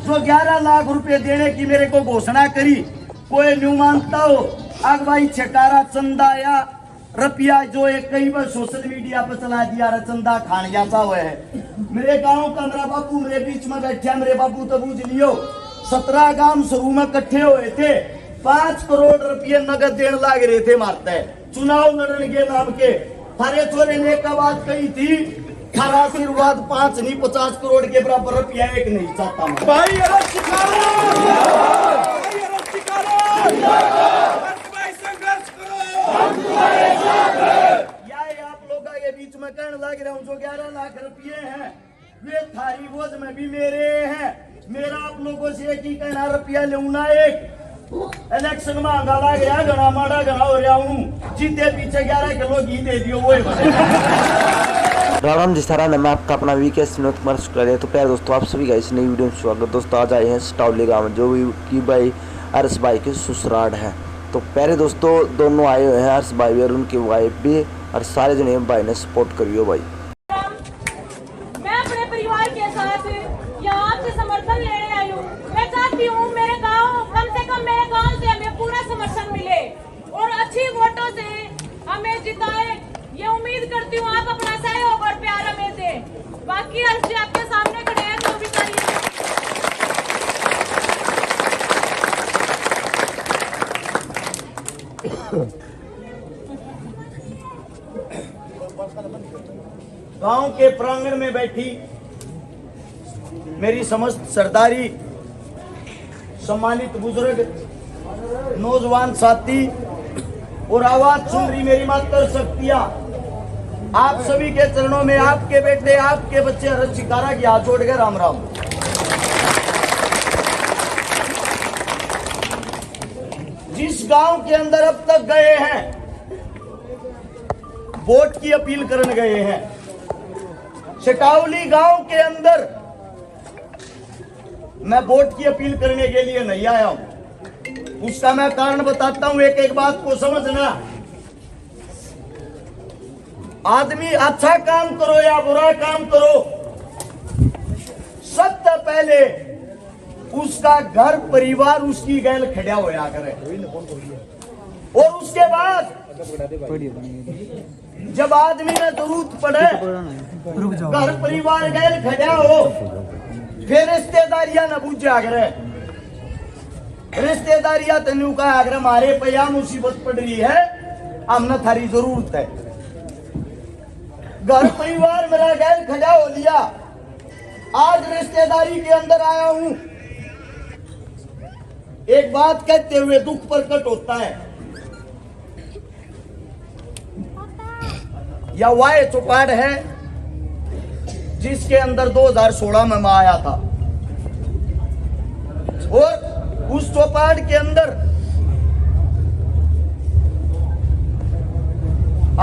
जो 11 लाख रुपए देने की मेरे को घोषणा करी, कोई न्यू मानता हो अगवाई छकारा चंदा या रुपया जो एक कई बार सोशल मीडिया पर चला दिया चंदा खान जाता हुआ है। मेरे गांव का मेरा बापू मेरे बीच में बैठा, मेरे बापू तो बूझ लियो 17 गांव शुरू में इकट्ठे हुए थे, 5 करोड़ रुपये नगद देने लाग रहे थे मारते चुनाव लड़ने के नाम के। थारे छोरे ने एक बात कही थी, थारा आशीर्वाद 5 नहीं 50 करोड़ के बराबर रुपया एक नहीं चाहता मैं। भाई आप लोग के बीच में कहने लग रहा हूँ जो 11 लाख रुपये हैं वे थारी बोझ में भी मेरे हैं। मेरा आप लोगों से एक ही कहना रुपया लेना, एक इलेक्शन में आगा लग गया घना माड़ा घना हो रहा हूँ, जीते पीछे 11 किलो घी दे दियो वही राम जिस तरह मैं आपका अपना वीके विनोद कुमार शुक्ला। तो प्यारे दोस्तों आप सभी का इस नई वीडियो में स्वागत। दोस्तों आज आए हैं स्टाउली गाँव में जो कि भाई हर्ष भाई के ससुराल है। तो प्यारे दोस्तों दोनों आए हुए हैं, हर्ष भाई और उनकी वाइफ भी, और सारे जने भाई ने सपोर्ट करियो भाई। मैं अपने परिवार के साथ यहाँ आपसे समर्थन लेने आई हूँ। मैं चाहती हूँ मेरे गाँव कम से कम मेरे गाँव से हमें पूरा समर्थन मिले और अच्छी वोटों से हमें जिताए, ये उम्मीद करती हूँ। आप अपना सहयोग और प्यार हमें दें। बाकी हर्ष जी आपके सामने खड़े हैं, जो भी करिए। गांव के प्रांगण में बैठी मेरी समस्त सरदारी, सम्मानित बुजुर्ग, नौजवान साथी और आवाज सुन रही मेरी मातृ शक्तियां, आप सभी के चरणों में आपके बेटे आपके बच्चे हर्ष शिकारा की हाथ जोड़ के राम राम। जिस गांव के अंदर अब तक गए हैं, वोट की अपील करने गए हैं, चटावली गांव के अंदर मैं वोट की अपील करने के लिए नहीं आया हूं। उसका मैं कारण बताता हूं, एक एक बात को समझना। आदमी अच्छा काम करो या बुरा काम करो, सबसे पहले उसका घर परिवार उसकी गैल खड़ा होया करे, और उसके बाद जब आदमी में जरूरत पड़े घर परिवार गैल खड़ा हो, फिर रिश्तेदारियां न पूछा करे। रिश्तेदारियां तेनू कहा अगर हमारे पैया मुसीबत पड़ रही है, हमने थारी जरूरत है। घर परिवार मेरा गैल खड़ा हो लिया, आज रिश्तेदारी के अंदर आया हूं। एक बात कहते हुए दुख प्रकट होता है, या वाय चौपाट है जिसके अंदर 2016 में मैं आया था, और उस चौपाट के अंदर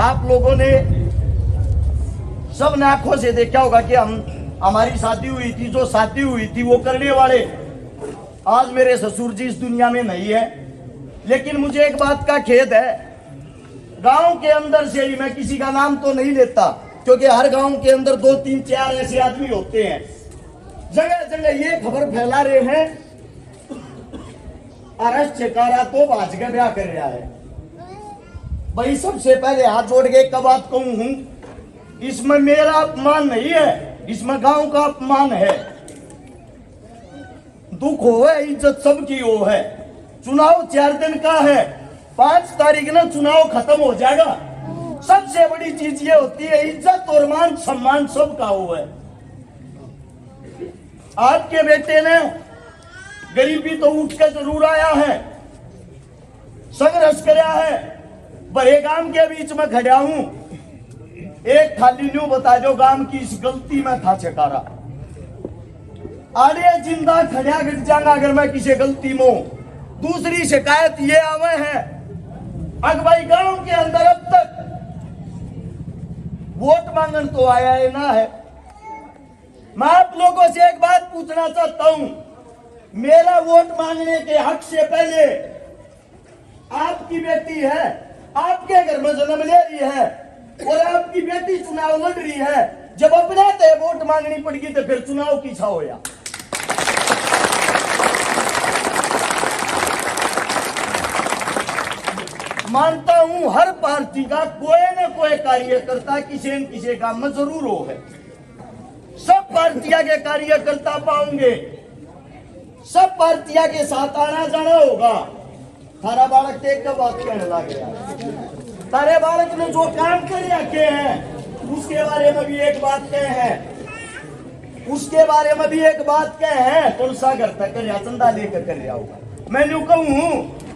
आप लोगों ने सब ने आंखों से देखा होगा कि हमारी शादी हुई थी, जो शादी हुई थी वो करने वाले आज मेरे ससुर जी इस दुनिया में नहीं है। लेकिन मुझे एक बात का खेद है, गांव के अंदर से ही, मैं किसी का नाम तो नहीं लेता क्योंकि हर गांव के अंदर 2 3 4 ऐसे आदमी होते हैं, जगह जगह ये खबर फैला रहे हैं हर्ष शिकारा तो भाज के ब्याह कर रहा है। भाई सबसे पहले हाथ जोड़ के एक बात कहूं हूं, इसमें मेरा अपमान नहीं है, इसमें गांव का अपमान है। दुख हो है, इज्जत सबकी हो है। चुनाव 4 दिन का है, 5 तारीख ना चुनाव खत्म हो जाएगा। सबसे बड़ी चीज ये होती है इज्जत और मान सम्मान सबका हो है। आपके बेटे ने गरीबी तो उठ के जरूर आया है, संघर्ष कराया है, बड़े गांव के बीच में खड़ा हूं। एक खाली न्यू बता दो गांव की इस गलती में था छकारा, आड़े जिंदा खड़ा गिर जाऊंगा अगर मैं किसी गलती में। दूसरी शिकायत ये आवे है, अगवाई गांव के अंदर अब तक वोट मांगन तो आया है ना है। मैं आप लोगों से एक बात पूछना चाहता हूं, मेरा वोट मांगने के हक से पहले आपकी बेटी है, आपके घर में जन्म ले रही है, और आपकी बेटी चुनाव लड़ रही है। जब अपने वोट मांगनी पड़गी तो फिर चुनाव की छा होया। मानता हूं हर पार्टी का कोई न कोई कार्यकर्ता किसी न किसी काम में जरूर हो है। सब पार्टियां के कार्यकर्ता पाओगे, सब पार्टियां के साथ आना जाना होगा। थारा बालक देख कर बात कहने लग गया। तारे बालक ने जो काम कर रखे हैं उसके बारे में भी एक बात कहे हैं, उसके बारे में भी एक बात कहे हैं। कौन सा घर तक कर चंदा लेकर कर रहा होगा। मैं न्यू कहूं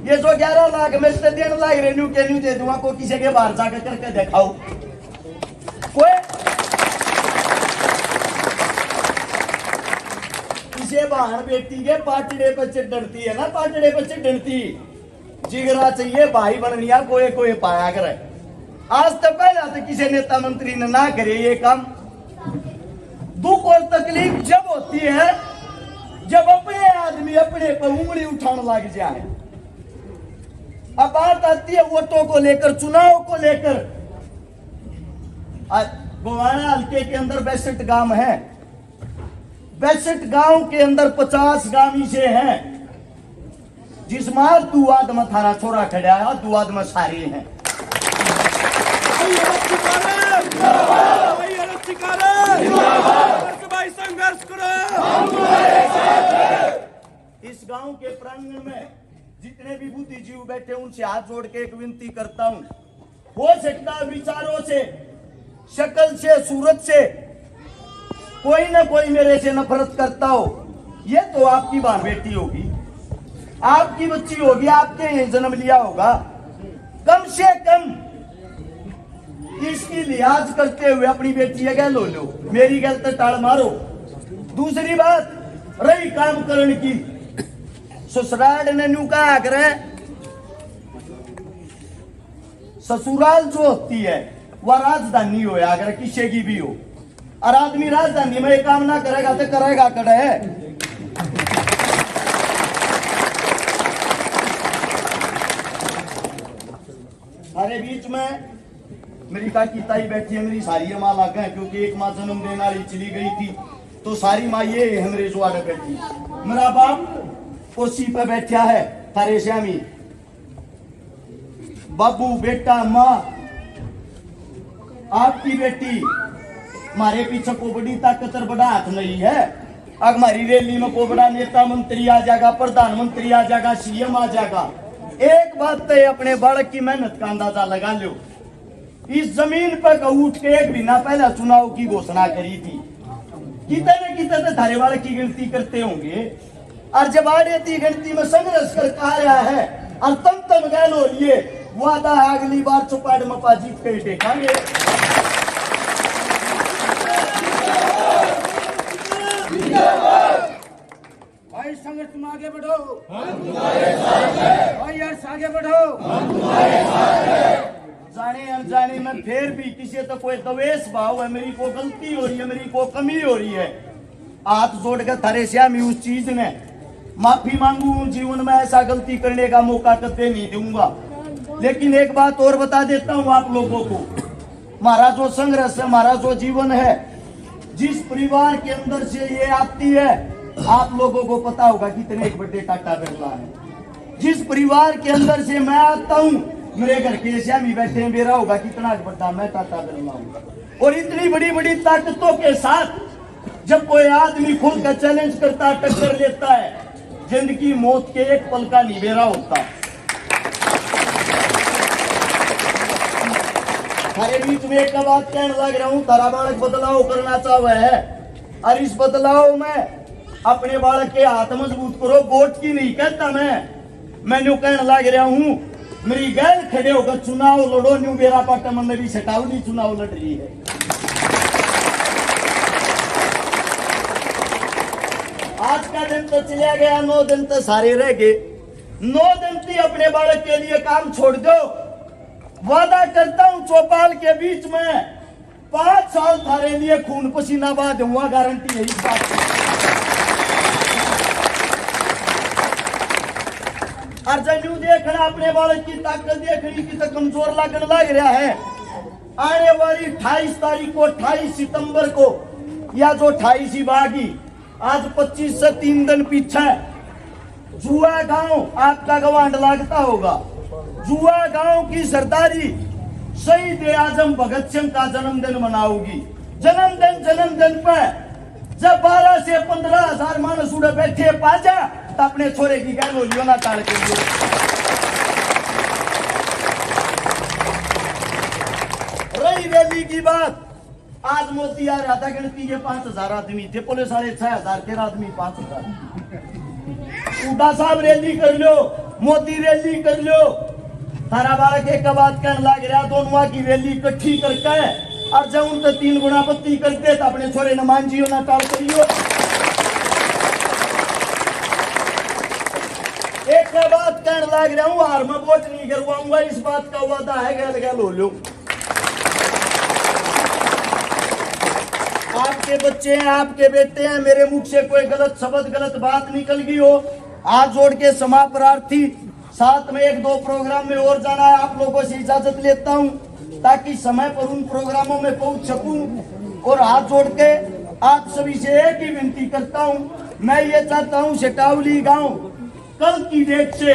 ये जो 11 लाख में से देने लाग रहे न्यू के न्यू दे दूंगा को किसी के बाहर जाकर करके दिखाओ। कोई किसी बाहर बेटी के पाटड़े पर चढ़ती है ना, पाटड़े पर चढ़ती जिगरा चाहिए भाई बननिया कोई कोई पाया करे। आज तक पहला तो किसी नेता मंत्री ने ना करे ये काम। दुख और तकलीफ जब होती है जब अपने आदमी अपने पर उंगली उठाने लग जाए। अब बात आती है वोटों को लेकर, चुनाव को लेकर। गोवाना हल्के के अंदर 62 गांव है। 62 गांव के अंदर 50 गांव से हैं जिसमें दुआद में थारा छोरा खड़ा है, दुआद में सारे हैं। संघर्ष करो। इस गांव के प्रांगण में जितने भी बुद्धिजीवी बैठे उनसे हाथ जोड़ के एक विनती करता हूं। हो सकता है विचारों से, शक्ल से, सूरत से कोई ना कोई मेरे से नफरत करता हो। ये तो आपकी बार बेटी होगी, आपकी बच्ची होगी, आपके यहाँ जन्म लिया होगा। कम से कम इसकी लिहाज करते हुए अपनी बेटी गैल लो, मेरी गैल तो टाल मारो। दूसरी बात रही काम करने की, ससुराल ने न्यू कहा करे ससुराल जो होती है वह राजधानी हो या अगर किसी की भी हो। और आदमी राजधानी में काम ना करेगा तो करेगा कड़े है। हमारे बीच में मेरी काकी ताई बैठी है, मेरी सारी माँ लग गए क्योंकि एक माँ जन्म देने वाली चली गई थी तो सारी माँ ये है मेरे जो आगे बैठी। मेरा बाप कुर्सी पे बैठा है, थारे श्यामी बाबू बेटा माँ आपकी बेटी हमारे पीछे को बड़ी ताकत और बड़ा हाथ नहीं है। अब हमारी रैली में को बड़ा नेता मंत्री आ जाएगा, प्रधानमंत्री आ जाएगा, सीएम आ जाएगा। एक बात तो अपने बालक की मेहनत का अंदाजा लगा लो। इस जमीन पर उठ के एक महीना पहले चुनाव की घोषणा करी थी। कितने तो धारे बालक की गिनती करते होंगे और जब आड़े थी गिनती में संघर्ष कर कहा रहा है और तम गैल हो लिए वादा अगली बार चौपाड़ मपा जीत कर देखेंगे। भाई संघर्ष तुम आगे बढ़ो, भाई यार आगे बढ़ो। जाने अनजाने में फिर भी किसी तो कोई द्वेष भाव है, मेरी को गलती हो रही है, मेरी को कमी हो रही है। हाथ जोड़ कर थारे श्यामी उस चीज ने माफी मांगू। जीवन में ऐसा गलती करने का मौका कभी नहीं दूंगा। लेकिन एक बात और बता देता हूँ आप लोगों को, हमारा जो संघर्ष है, हमारा जो जीवन है, जिस परिवार के अंदर से ये आती है आप लोगों को पता होगा कितने एक बड़े टाटा बिरला है। जिस परिवार के अंदर से मैं आता हूँ, मेरे घर के श्यामी बैठे हैं, मेरा होगा कितना बड़ा मैं टाटा बिरला हूँ। और इतनी बड़ी बड़ी ताकतों के साथ जब कोई आदमी खुद का चैलेंज करता, टक्कर लेता है, जिंदगी मौत के एक पल का निबेरा होता। हमारे बीच में एक बात कहने लग रहा हूँ, तारा बालक बदलाव करना चाह है और इस बदलाव में अपने बालक के हाथ मजबूत करो। वोट की नहीं कहता मैं न्यू कहने लग रहा हूँ, मेरी गैर खड़े होकर चुनाव लड़ो। न्यू बेरा पाटा मन भी सटावली चुनाव लड़ रही है। आज का दिन तो चला गया, 9 दिन तो सारे रह गए। 9 दिन थी अपने बालक के लिए काम छोड़ दो। वादा करता हूं चौपाल के बीच में 5 साल थारे लिए खून पसीना बहा दूंगा, गारंटी है इस बात की। और जब यूं देखना अपने बालक की ताकत देखनी की तो कमजोर लगने लग रहा है। आने वाली 28 तारीख को, 28 सितंबर को या जो 28 ही बागी, आज 25 से 3 दिन पीछे जुआ गांव आपका गवांड लगता होगा। जुआ गांव की सरदारी शहीद आजम भगत सिंह का जन्मदिन मनाऊगी। जन्मदिन पे जब 12 से 15,000 मानस उड़े बैठे पाजा तो अपने छोरे की गैर बोलियो ना टाल के लिए। रही रैली की बात, आज मोदी आ रहा था, गिनती के 5,000 आदमी थे, पुलिस वाले 6,000, 13 आदमी 5,000। उड़ा साहब रैली कर लो, मोदी रैली कर लो, तारा बालक एक बात कहने लग रहा, दोनों की रैली इकट्ठी करके और जब उनसे 3 गुना बत्ती करते तो अपने छोरे न मान जियो ना टाल करियो। एक बात कहने लग रहा हूँ, हार में वोट नहीं करवाऊंगा, इस बात का वादा है, गल गल हो लो। आपके बच्चे हैं, आपके बेटे हैं, मेरे मुख से कोई गलत शब्द गलत बात निकल गई हो, हाथ जोड़ के क्षमा प्रार्थी। साथ में 1-2 प्रोग्राम में और जाना है, आप लोगों से इजाजत लेता हूं ताकि समय पर उन प्रोग्रामों में पहुंच सकूं। और हाथ जोड़ के आप सभी से एक ही विनती करता हूं, मैं ये चाहता हूं सिटावली गांव कल की डेट से,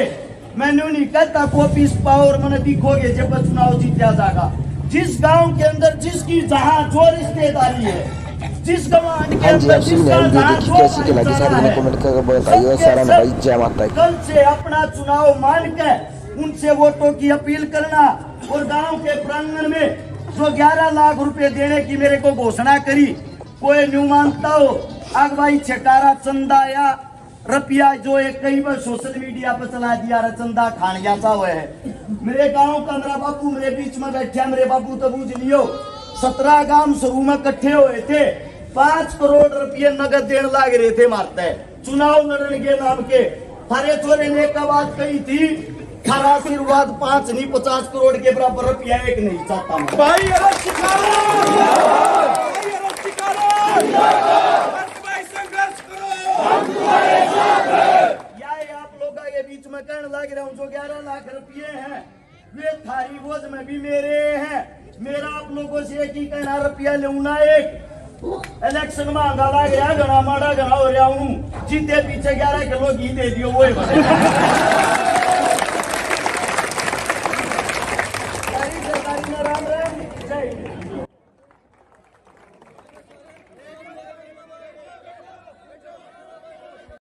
मैंने नहीं कहता कॉपी पावर मैंने दिखोगे जब चुनाव जीता जाएगा। जिस गांव के अंदर जिसकी जहां जो रिश्तेदारी है, जिस गांव के अंदर जिसका जहां जो भाईचारा है, कल से अपना चुनाव मान के उनसे वोटों की अपील करना। और गांव के प्रांगण में जो 11 लाख रुपए देने की मेरे को घोषणा करी, कोई न्यू मानता हो, अगवाई छकारा चंदा या रुपया जो एक कई बार सोशल मीडिया पर चला दिया, चंदा खान जाता हुआ है। मेरे गांव का मेरा बापू मेरे बीच में बैठा, मेरे बापू तो बूझ लियो, 17 गांव शुरू में इकट्ठे हुए थे, 5 करोड़ रुपये नगद देने लग रहे थे मारते चुनाव लड़ने के नाम के। थारे छोरे ने एक बात कही थी, थारा आशीर्वाद 5 नहीं 50 करोड़ के बराबर रुपया एक नहीं चाहता मैं। भाई संघर्ष करो। आप लोग के बीच में कहने लग रहा हूँ, जो 11 लाख रुपये हैं वे थारी बोझ में भी मेरे हैं। मेरा आप लोगों से एक ही कहना, रुपया लेना एक इलेक्शन में आंगा गया, घना माड़ा घना हो रहा हूँ, जीते पीछे 11 किलो घी दे दियो वो